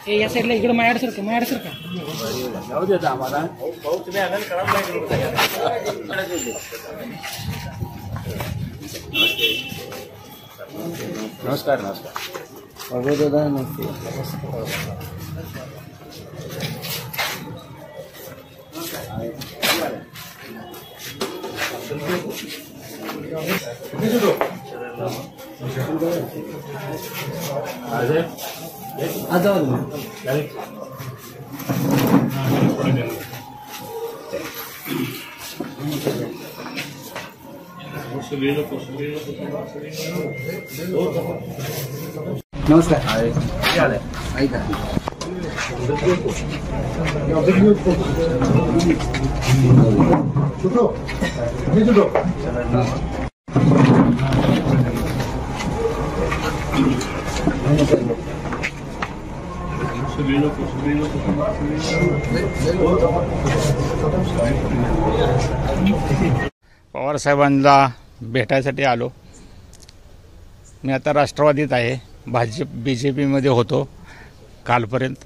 या साईडला इकडे माझ्याकडे सर का जाऊ देता आम्हाला तुम्ही आनंद करा नमस्कार दादा नमस्ते नमस्कार पवार साहेबांना भेटायसाठी आलो। मी आता राष्ट्रवादीत आहे, BJPमध्ये होतो कालपर्यंत,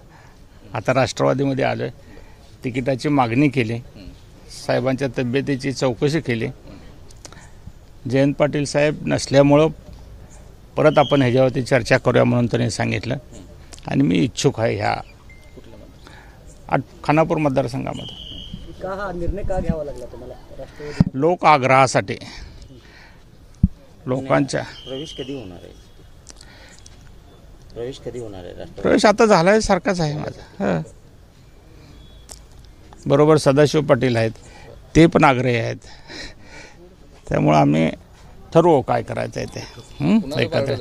आता राष्ट्रवादीमध्ये आलो आहे। तिकिटाची मागणी केली, साहेबांच्या तब्येतीची चौकशी केली। जयंत पाटील साहेब नसल्यामुळं परत आपण ह्याच्यावरती चर्चा करूया म्हणून त्यांनी सांगितलं आणि मी इच्छुक आहे ह्या खानापूर मतदारसंघामध्ये। का हा निर्णय का घ्यावा लागला तुम्हाला? राष्ट्रवादी लोक आग्रहासाठी लोकांच्या प्रवेश कधी होणार आहे? प्रवेश आता झालाय, सारखाच आहे माझा। बरोबर सदाशिव पाटील आहेत, ते पण आग्रही आहेत, त्यामुळे आम्ही ठरवू काय करायचं आहे ते एकत्र।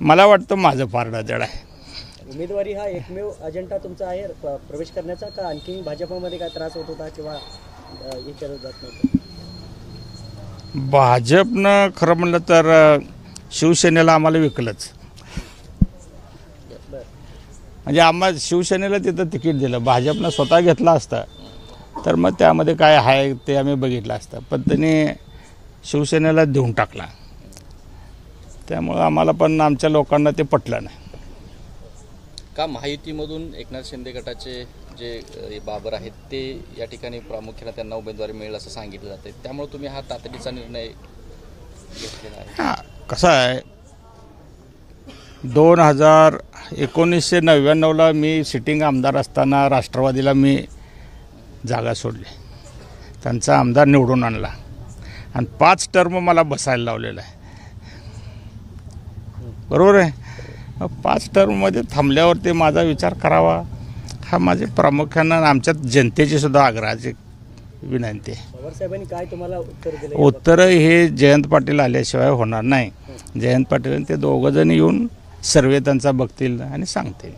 मला वाटतं माझं पारडं जड आहे। उमेदवारी हा एकमेव अजेंडा तुमचा आहे प्रवेश करण्याचा, का आणखी भाजपमध्ये काय त्रास होत होता किंवा विचारलं जात नव्हतं? भाजपनं खरं म्हणलं तर शिवसेनेला आम्हाला विकलंच, म्हणजे आम्हाला शिवसेनेला तिथं तिकीट दिलं। भाजपनं स्वतः घेतला असता तर मग त्यामध्ये काय आहे ते आम्ही बघितलं असतं, पण त्यांनी शिवसेनेला देऊन टाकला, त्यामुळं आम्हाला पण आमच्या लोकांना ते पटलं नाही। का महायुतीमधून एकनाथ शिंदे गटाचे जे बाबर आहेत ते या ठिकाणी प्रामुख्याने त्यांना उमेदवारी मिळेल असं सांगितलं जाते, त्यामुळे तुम्ही हा तातडीचा निर्णय घेतलेला आहे? हां, कसं आहे, 1999ला मी सिटिंग आमदार असताना राष्ट्रवादीला मी जागा सोडली, त्यांचा आमदार निवडून आणला आणि 5 टर्म मला बसायला लावलेलं आहे, बरोबर आहे। 5 टर्ममध्ये थांबल्यावरती माझा विचार करावा, हा माझे प्रामुख्यानं आमच्या जनतेची सुद्धा आग्रहाची विनंती आहे। पवार साहेबांनी काय तुम्हाला उत्तर दिलं? उत्तर हे जयंत पाटील आल्याशिवाय होणार नाही। जयंत पाटील ते दोघंजण येऊन सर्वे त्यांचा बघतील आणि सांगतील।